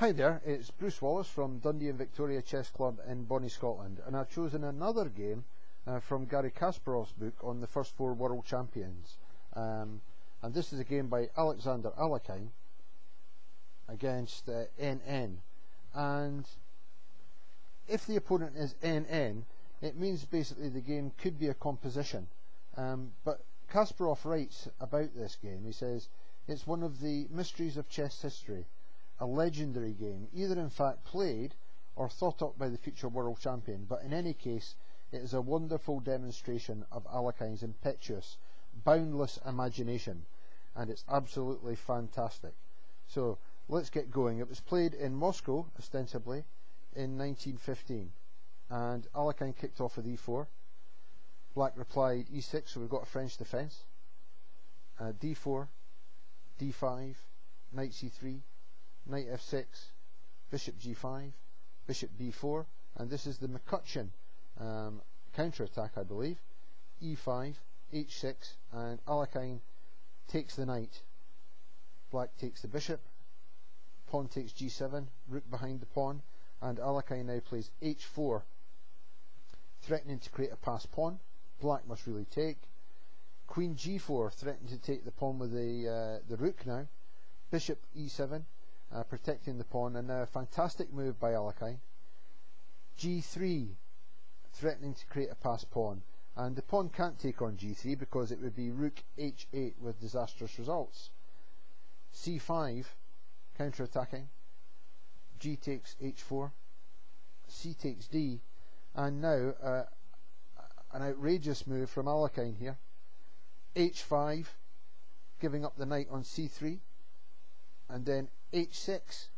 Hi there, it's Bruce Wallace from Dundee and Victoria Chess Club in Bonnie, Scotland, and I've chosen another game from Garry Kasparov's book on the first four world champions. And this is a game by Alexander Alekhine against NN. And if the opponent is NN, it means basically the game could be a composition. But Kasparov writes about this game. He says, "It's one of the mysteries of chess history. A legendary game, either in fact played or thought up by the future world champion, but in any case it is a wonderful demonstration of Alekhine's impetuous, boundless imagination, and it's absolutely fantastic." So let's get going. It was played in Moscow, ostensibly, in 1915, and Alekhine kicked off with e4. Black replied e6, so we've got a French defence. d4, d5, knight c3, knight f6, bishop g5, bishop b4, and this is the McCutcheon counter-attack, I believe. e5, h6, and Alekhine takes the knight. Black takes the bishop, pawn takes g7, rook behind the pawn, and Alekhine now plays h4, threatening to create a passed pawn. Black must really take. Queen g4, threatening to take the pawn with the rook now. Bishop e7, protecting the pawn, and now a fantastic move by Alekhine. g3, threatening to create a passed pawn, and the pawn can't take on g3 because it would be rook h8 with disastrous results. c5, counter-attacking. g takes h4, c takes d, and now an outrageous move from Alekhine here. h5, giving up the knight on c3, and then h6,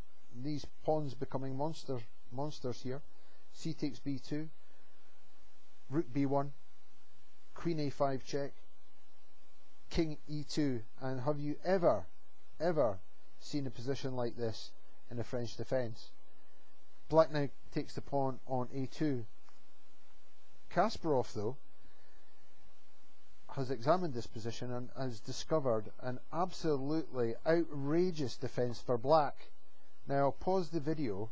these pawns becoming monsters here. c takes b2, rook b1, queen a5 check, king e2, and have you ever seen a position like this in a French defence? Black now takes the pawn on a2. Kasparov, though, has examined this position and has discovered an absolutely outrageous defence for black. Now I'll pause the video.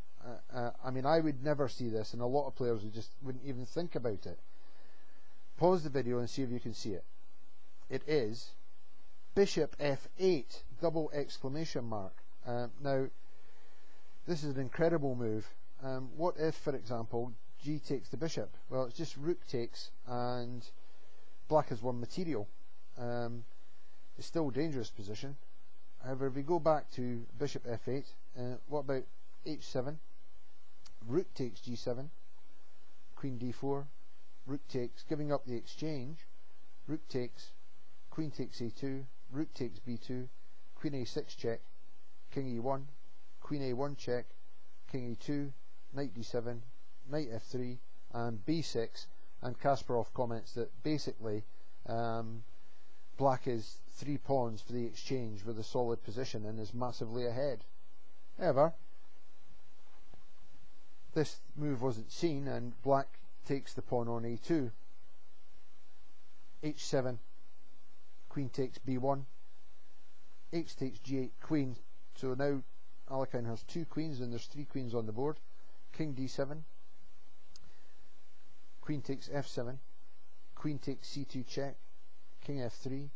I mean, I would never see this, and a lot of players wouldn't even think about it. Pause the video and see if you can see it. It is bishop f8, double exclamation mark. Now this is an incredible move. What if, for example, g takes the bishop? Well, it's just rook takes, and black has won material. It's still a dangerous position. However, if we go back to bishop f8, what about h7? Rook takes g7, queen d4, rook takes, giving up the exchange. Rook takes, queen takes a2, rook takes b2, queen a6 check, king e1, queen a1 check, king e2, knight d7, knight f3, and b6. And Kasparov comments that basically black is 3 pawns for the exchange with a solid position and is massively ahead. However, this move wasn't seen, and black takes the pawn on a2. h7, queen takes b1, h takes g8, queen. So now Alekhine has 2 queens, and there's 3 queens on the board. King d7, queen takes f7, queen takes c2 check, king f3,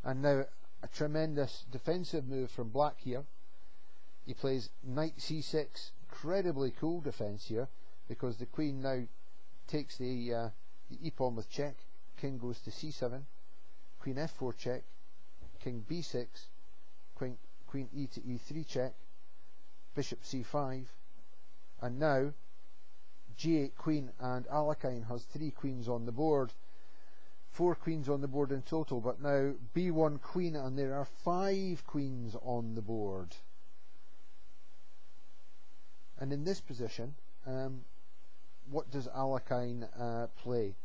and now a tremendous defensive move from black here. He plays knight c6, incredibly cool defense here, because the queen now takes the e-pawn with check, king goes to c7, queen f4 check, king b6, queen e to e3 check, bishop c5, and now g8 queen, and Alekhine has 3 queens on the board. 4 queens on the board in total, but now b1 queen, and there are 5 queens on the board. And in this position, what does Alekhine play?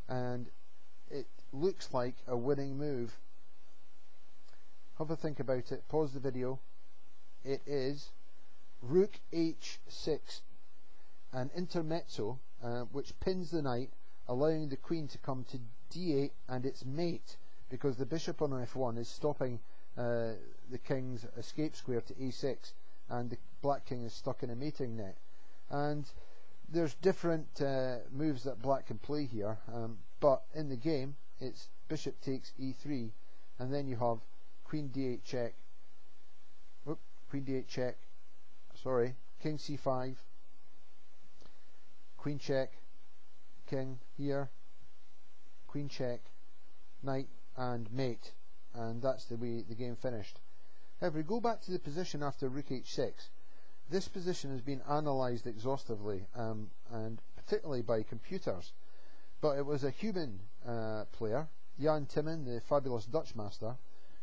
And it looks like a winning move. Have a think about it. Pause the video. It is rook h6, an intermezzo which pins the knight, allowing the queen to come to d8 and its mate, because the bishop on f1 is stopping the king's escape square to a6. and the black king is stuck in a mating net. And there's different moves that black can play here, but in the game it's bishop takes e3, and then you have queen d8 check, queen d8 check, sorry, king c5, queen check, king here, queen check, knight, and mate, and that's the way the game finished. However, we go back to the position after rook h6. This position has been analysed exhaustively, and particularly by computers, but it was a human player, Jan Timman, the fabulous Dutch master,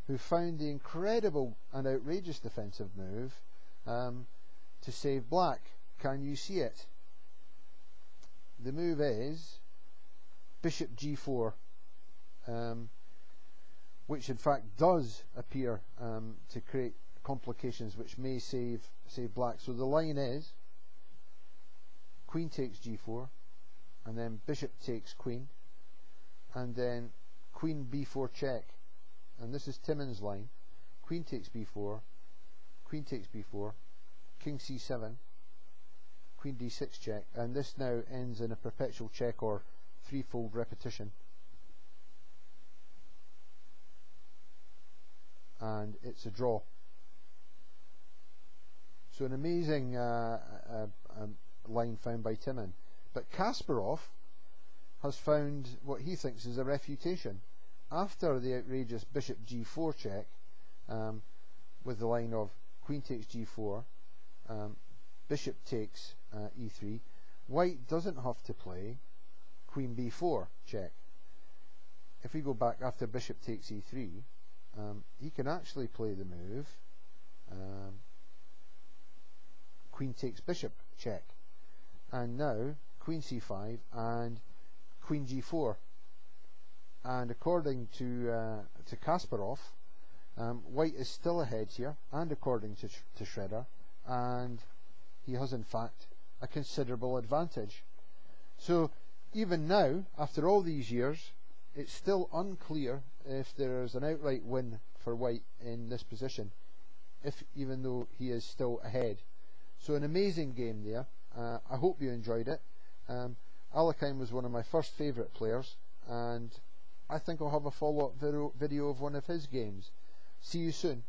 who found the incredible and outrageous defensive move to save black. Can you see it? The move is bishop g4, which in fact does appear to create complications which may save black. So the line is queen takes g4, and then bishop takes queen, and then queen b4 check, and this is Timman's line. Queen takes b4, queen takes b4, king c7, queen d6 check, and this now ends in a perpetual check or threefold repetition, and it's a draw. So an amazing line found by Timman. But Kasparov has found what he thinks is a refutation. After the outrageous bishop g4 check, with the line of queen takes g4, bishop takes e3, white doesn't have to play queen b4 check. If we go back after bishop takes e3, he can actually play the move queen takes bishop check, and now queen c5 and queen g4, and according to Kasparov, white is still ahead here, and according to Schroeder, and he has in fact a considerable advantage. So even now, after all these years, it's still unclear if there is an outright win for white in this position, even though he is still ahead. So an amazing game there. I hope you enjoyed it. Alekhine was one of my first favourite players, and I think I'll have a follow-up video of one of his games. See you soon.